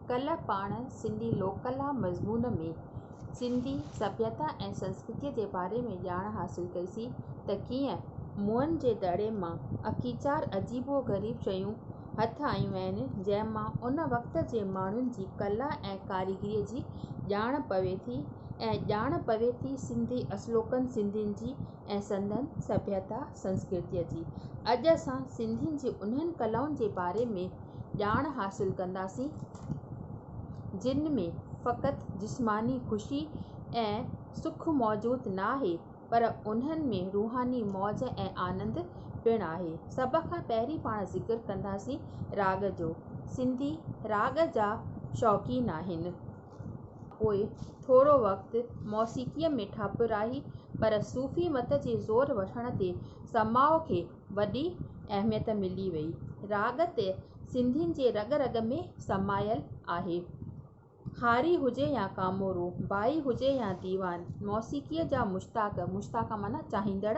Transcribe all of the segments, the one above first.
कल्ह पाण सिंधी लोककला मज़मून में सिंधी सभ्यता ऐं संस्कृतीअ जे बारे में ॼाण हासिल कईसीं त कीअं मुअनि जे दड़े मां अखीचार अजीबो ग़रीब शयूं हथ आयूं आहिनि, जंहिंमां उन वक़्त जे माण्हुनि जी कला ऐं कारीगरीअ जी ॼाण पवे थी ऐं ॼाण पवे थी सिंधी असलोकनि सिंधियुनि जी ऐं संदनि सभ्यता संस्कृतीअ जी। अॼु असां सिंधियुनि जी उन्हनि कलाउनि जे बारे में ॼाण हासिल कंदासीं जिन में फ़क़ति जिस्मानी ख़ुशी ऐं सुख मौजूदु न आहे, पर उन्हनि में रूहानी मौज ऐं आनंद पिणु आहे। सभ खां पहिरीं पाण ज़िक्र कंदासीं राग जो। सिंधी राग जा शौक़ीन आहिनि। पोइ थोरो वक़्तु मौसीक़ीअ में ठप रही, पर सूफ़ी मत जे ज़ोर वठण ते समाओ खे वॾी अहमियत मिली वई। राग त सिंधियुनि जे रग रग में समायल आहे। हारी हुजे या कामोरो, बाई हुजे या दीवान, मौसीक़ीअ जा मुश्ताक माना चाहींदड़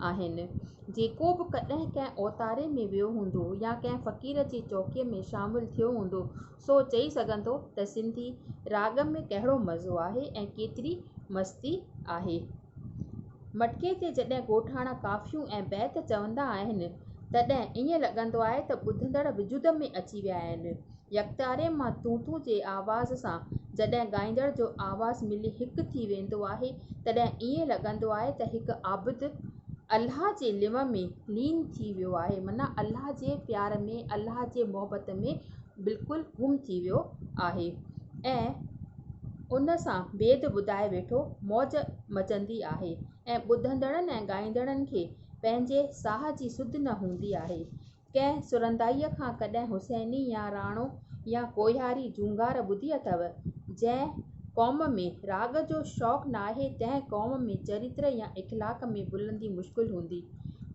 आहिनि। जेको बि कॾहिं कंहिं ओतारे में वियो हूंदो या कंहिं फ़क़ीर जी चौकीअ में शामिलु थियो हूंदो, सो चई सघंदो त सिंधी राग में कहिड़ो मज़ो आहे ऐं केतिरी मस्ती आहे। मटके ते जॾहिं ॻोठाणा काफ़ियूं ऐं बैत चवंदा आहिनि, तॾहिं ईअं लॻंदो आहे त ॿुधंदड़ विजुद में अची विया आहिनि। यकतारे मां तूं जे आवाज़ सां जॾहिं ॻाईंदड़ जो आवाज़ु मिली हिकु थी वेंदो आहे, तॾहिं ईअं लॻंदो आहे त हिकु आबिद अल्लाह जे लिव में लीन थी वियो आहे, माना अल्लाह जे प्यार में, अल्लाह जे मोहबत में बिल्कुलु गुम थी वियो आहे ऐं उन सां बेद ॿुधाए वेठो मौज मचंदी आहे ऐं ॿुधंदड़नि ऐं ॻाईंदड़नि खे पंहिंजे साह जी सुध न हूंदी आहे। कंहिं सुरंदाईअ खां कॾहिं हुसैनी या राणो या कोहियारी जूंगार ॿुधी अथव? जंहिं क़ौम में राग जो शौक़ु न आहे, तंहिं क़ौम में चरित्र या इख़लाक़ में बुलंदी मुश्किल हूंदी।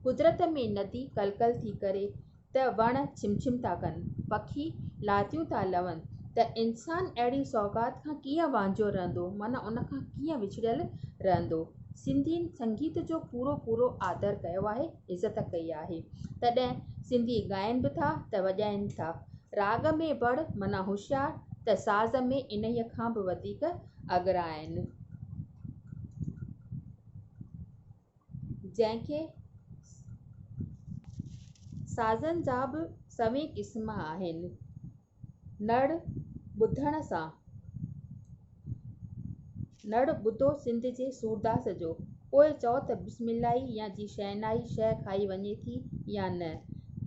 कुदरत में नदी कलकल थी करे त वण छिमछिम था कनि, पखी लातियूं था लवनि, त इंसानु अहिड़ी सौगात खां कीअं वांझो रहंदो, माना उन खां कीअं विछड़ियल रहंदो। सिंधियुनि संगीत जो पूरो आदर कयो आहे, इज़त कई आहे। तॾहिं सिंधी ॻाइनि बि था त वॼाइनि था। राग में बड़ माना होशियार, त साज़ में इन्हीअ खां बि वधीक अॻिरा आहिनि। जंहिंखे साज़नि जा बि सवें क़िस्म आहिनि। नड़ ॿुधो सिंध जे सूरदास जो, पोइ चओ त बिस्मिल्लाही या जी शहनाई शइ खाई वञे थी या न।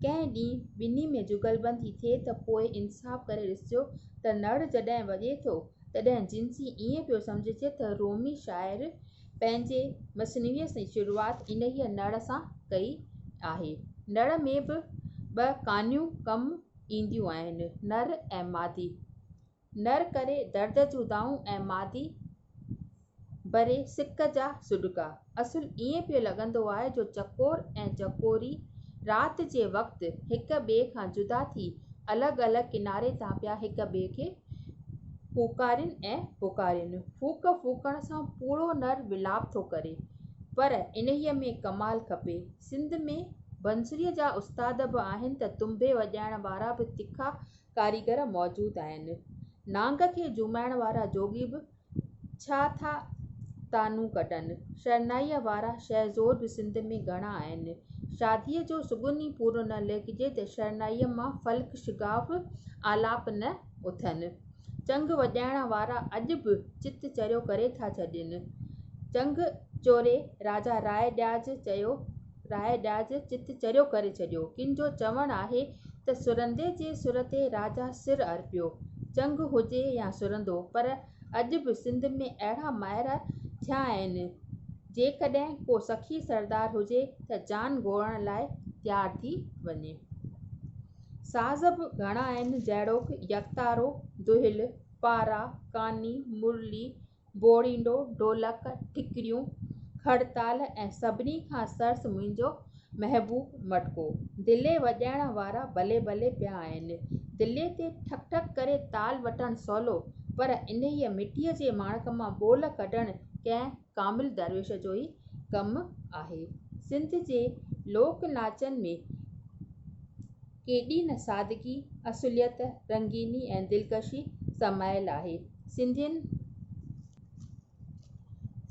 कंहिं ॾींहुं ॿिन्ही में जुगलबंदी थिए त पोइ इंसाफ़ करे ॾिसिजो त नड़ जॾहिं वॼे थो, तॾहिं जिन्सी ईअं पियो सम्झिजे त रोमी शाइर पंहिंजे मसनवीअ जी शुरूआति इन्हीअ नड़ सां कई आहे। नड़ में बि ॿ कानियूं कमु ईंदियूं आहिनि, नर ऐं मादी। नर करे दर्द जूं दाऊं ऐं मादी बरे सिक जा सुॾिका। असुलु ईअं पियो लॻंदो आहे जो चकोर ऐं चकोरी राति जे वक़्तु हिक ॿिए खां जुदा थी अलॻि अलॻि किनारे तां पिया हिक ॿिए खे फूकारिन ऐं पुकारिन। फूक फूकण सां पूरो नर विलाप थो करे, पर इन्हीअ में कमाल खपे। सिंध में बंसुरीअ जा उस्ताद बि आहिनि त तुंबे वॼाइण वारा बि तिखा कारीगर मौजूदु आहिनि। नांग खे झुमाइण वारा जोगी बि छा था तानूं कढनि। शहनाईअ वारा शहज़ोर बि सिंध में घणा आहिनि। शादीअ जो सुगुन ई पूरो न लेखिजे त शहनाईअ मां फ़ल्क शिगाफ़ आलाप न उथनि। चंग वॼाइण वारा अॼु बि चित चरियो करे था छॾनि। चंग चोरे राजा राय ॾियाज चित चरियो करे छॾियो। किन जो चवणु आहे त सुरंदे जे सुर ते राजा सिर अर्पियो। चंग हुजे या सुरंदो, पर अॼु बि सिंध में अहिड़ा माहिर थिया आहिनि, जेकॾहिं को सखी सरदार हुजे त जान गोड़ण लाइ तयारु थी वञे। साज़ बि घणा आहिनि, जहिड़ोकि यकतारो, दुहिल, पारा, कानी, मुरली, बोड़ींडो, ढोलक, ठिकरियूं, खड़ताल ऐं सभिनी खां सरस मुंहिंजो महबूब मटको। दिले वॼाइण वारा भले भले पिया आहिनि। दिले ते ठक ठक करे ताल वठणु सवलो, पर इन्हीअ मिटीअ जे माणक मां ॿोल कढणु कंहिं कामिल दरवेश जो ई कमु आहे। सिंध जे लोक नाचनि में केॾी न सादगी, असुलियत, रंगीनी ऐं दिलकशी समायल आहे।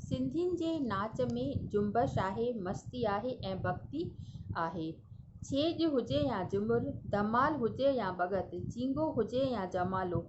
सिंधियुनि जे नाच में जुंबश आहे, मस्ती आहे ऐं भक्ति आहे। छेॼ हुजे या झुमुर, धमाल हुजे या भॻत, चींगो हुजे या जमालो,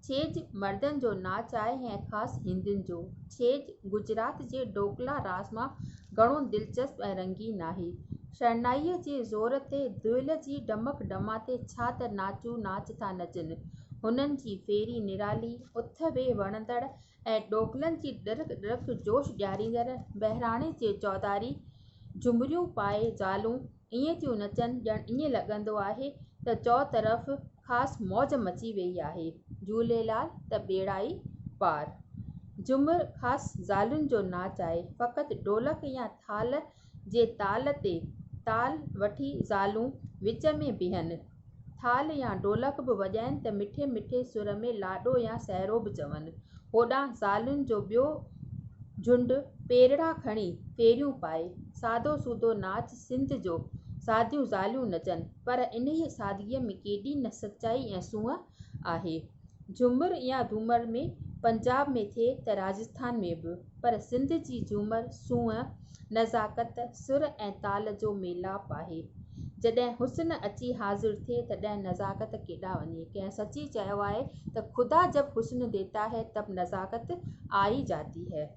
छेॼ मर्दनि जो नाच आहे ऐं ख़ासि हिंदुनि जो। छेॼ गुजरात जे ढोकला रास मां घणो दिलचस्प ऐं रंगीन आहे। शरनाईअ जे ज़ोर ते दुहिल जी डमक डमाते छा त नाचू नाच था नचनि। हुननि जी फेरी निराली, उथ वेह वणंदड़ ऐं ढोकलनि जी ॾिरक ॾिरक जोश ॾियारींदड़। बहिराणे जे चौधारी झुमरियूं पाए ज़ालूं ईअं थियूं नचनि ॼणु ईअं लॻंदो आहे त चौतरफ़ ख़ासि मौज मची वेई आहे। झूलेलाल त ॿेड़ा ई पार। झुमर ख़ासि ज़ालुनि जो नाच आहे। फ़क़ति ढोलक या थाल जे ताल ते ताल वठी ज़ालूं विच में बीहनि, थाल या ढोलक बि वॼाइनि त मिठे मिठे सुर में लाॾो या साहिरो बि चवनि। होॾां ज़ालुनि जो ॿियो झुंड पेरड़ा खणी फेरियूं पाए सादो सूदो नाच सिंध जो सादियूं ज़ालियूं नचनि, पर इन्हीअ सादगीअ में केॾी न सचाई ऐं सूंहं आहे। झूमर या धूमर में पंजाब में थिए त राजस्थान में बि, पर सिंध जी झूमर सूंहं, नज़ाकत, सुर ऐं ताल जो मेलाप आहे। जॾहिं हुस्न अची हाज़िर थिए तॾहिं नज़ाकत केॾां वञे। कंहिं सची चयो आहे त ख़ुदा जब हुस्न देता है तब नज़ाकत आ ही जाती है।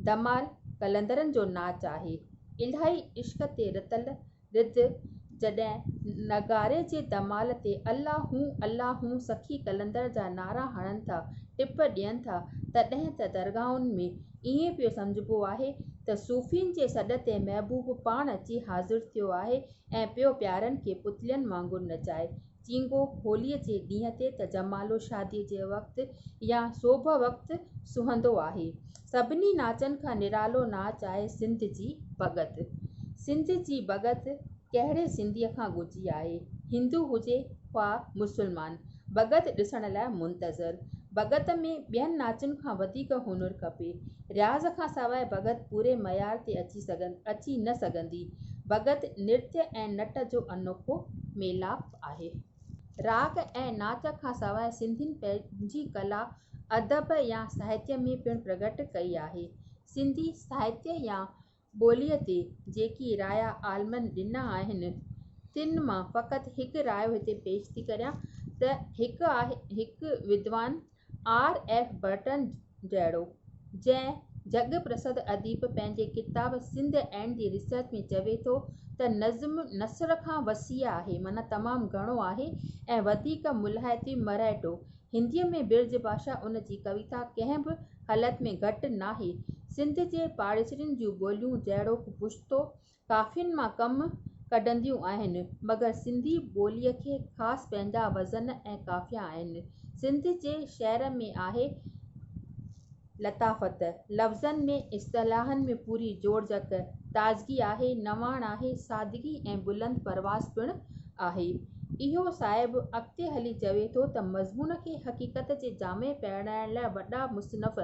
धमाल कलंदरनि जो नाच आहे। इलाही इश्क ते रितल रिद जॾहिं नगारे जे धमाल ते अल्लाहूं सखी कलंदर जा नारा हणनि था, टिप ॾियनि था, तॾहिं त दरगाहुनि में ईअं पियो सम्झिबो आहे त सूफ़ियुनि जे सॾ ते महबूब पाण अची हाज़िर थियो आहे ऐं पियो प्यारनि खे पुतलियुनि वांगुरु नचाए। चींगो होलीअ जे ॾींहं ते त जमालो शादीअ जे वक़्तु या सोभ वक़्तु सुहंदो आहे। सभिनी नाचनि खां निरालो नाच आहे सिंध जी भॻत। सिंध जी भॻत कहिड़े सिंधीअ खां गुझी आहे। हिंदू हुजे वा मुस्लमान, भॻत ॾिसण लाइ मुंतज़र। भॻत में ॿियनि नाचनि खां वधीक हुनुर खपे। रियाज़ खां सवाइ भॻत पूरे मयार ते अची न सघंदी। भॻत नृत्य ऐं नट जो अनोखो मेलाप आहे। राग ऐं नाच खां सवाइ सिंधियुनि पंहिंजी कला अदब या साहित्य में पिणु प्रगट कई आहे। सिंधी साहित्य या ॿोलीअ ते जेकी राया आलमनि ॾिना आहिनि, तिन मां फ़क़ति हिकु रायो हिते पेश थी करियां त हिकु विद्वान R.F. बर्टन जहिड़ो, जंहिं जग प्रसिद्ध अदीब पंहिंजे किताब सिंध एंड दी रिसर्च में चवे थो त नज़्म नसर खां वसी आहे, माना तमामु घणो आहे ऐं वधीक मुल्हाइती मरहटो। हिंदीअ में बिरज भाषा उन जी कविता कंहिं बि हालत में घटि नाहे। सिंध जे पाड़ेसरियुनि जूं ॿोलियूं जहिड़ोकि पुश्तो काफ़ियुनि मां कमु कढंदियूं आहिनि, मगर सिंधी ॿोलीअ खे ख़ासि पंहिंजा वज़न ऐं काफ़िया आहिनि। सिंध जे शहर में आहे लताफ़त, लफ़्ज़नि में इस्तिलाहनि में पूरी जोड़जक, ताज़गी आहे, नवाण आहे, सादगी ऐं बुलंद परवाज़ पिणु आहे। इहो साहिबु अॻिते हली चवे थो त मज़मून खे हक़ीक़त जे जामे पहिराइण लाइ वॾा मुसनफ़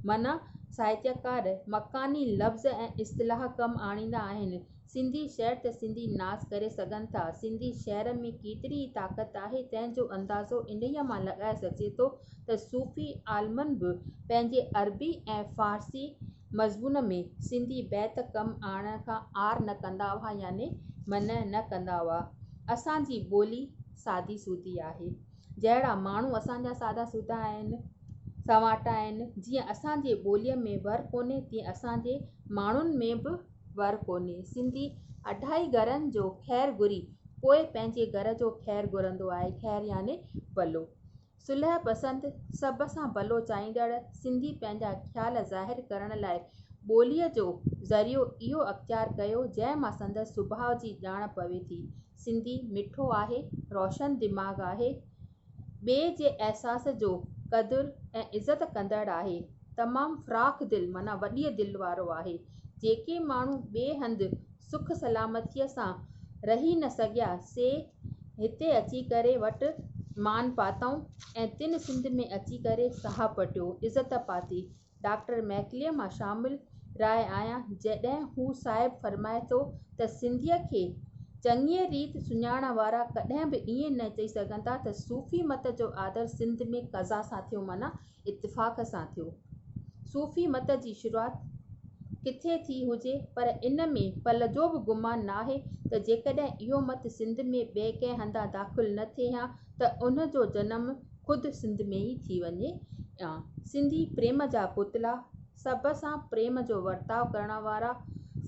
माना साहित्यकार मकानी लफ़्ज़ ऐं इस्तिलाह कमु आणींदा आहिनि। सिंधी शहर त सिंधी नाच करे सघनि था। सिंधी शहर में केतिरी ई ताक़त आहे, तंहिंजो अंदाज़ो इन्हीअ मां लॻाए सघिजे थो त सूफ़ी आलमनि बि पंहिंजे अरबी ऐं फ़ारसी मज़मून में सिंधी बैत कमु आणण खां आर न कंदा हुआ, याने मन न कंदा हुआ। असांजी ॿोली सादी सूदी आहे। जहिड़ा माण्हू असांजा सादा सूदा आहिनि, सवाटा आहिनि, जीअं असांजे ॿोलीअ में वर कोन्हे, तीअं असांजे माण्हुनि में बि वर कोन्हे। सिंधी अढाई घरनि जो ख़ैरु घुरी पोइ पंहिंजे घर जो ख़ैरु घुरंदो आहे। ख़ैरु याने भलो, सुलह पसंदि, सभ सां भलो चाहींदड़। सिंधी पंहिंजा ख़्याल ज़ाहिर करण लाइ ॿोलीअ जो ज़रियो इहो अख़्तियार कयो जंहिं मां संदसि सुभाउ जी ॼाण पवे थी। सिंधी मिठो आहे, रोशन दिमाग़ आहे, ॿिए जे अहसास जो क़दुरु ऐं इज़त कंदड़ आहे, तमामु फ़राख़ दिलि माना वॾीअ दिलि वारो आहे। जेके माण्हू ॿिए हंधि सुख सलामतीअ सां रही न सघिया, से हिते अची करे वटि मान पातऊं ऐं तिन सिंध में अची करे साह पटियो, इज़त पाती। डॉक्टर मैकलीअ मां शामिलु राय आहियां जॾहिं हू साहिबु फ़रमाए थो त सिंधीअ खे चङीअ रीति सुञाण वारा कॾहिं बि ईअं न चई सघंदा त सूफ़ी मत जो आदर सिंध में क़ज़ा सां थियो, माना इत्तिफ़ाक़ सां थियो। सूफ़ी मत जी शुरूआति किथे थी हुजे, पर इन में पल जो बि गुमान नाहे त जेकॾहिं इहो मत सिंध में ॿिए कंहिं हंधा दाख़िल न थिए हा त उन जो जनमु ख़ुदि सिंध में ई थी वञे हा। सिंधी प्रेम जा पुतला, सभ सां प्रेम जो वर्ताव करण वारा,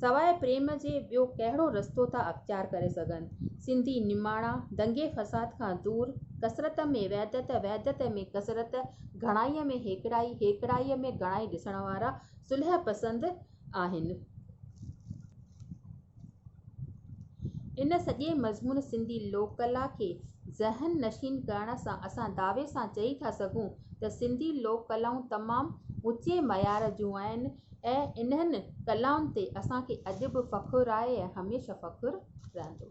सवाइ प्रेम जे ॿियो कहिड़ो रस्तो था अख़्तियार करे सघनि। सिंधी निमाणा, दंगे फ़साद खां दूर, कसरत में वैदत, वैदत में कसरत, घणाईअ में हेकड़ाई, हेकड़ाईअ में घणाई ॾिसण वारा सुलह पसंद आहिनि। इन सॼे मज़मून सिंधी लोक कला खे ज़हन नशीन करण सां असां दावे सां चई था सघूं त सिंधी लोक कलाऊं तमामु ऊचे मयार जूं आहिनि ऐं इन्हनि कलाउनि ते असांखे अॼु बि फ़ख़ुरु आहे ऐं हमेशह फ़ख़ुरु रहंदो।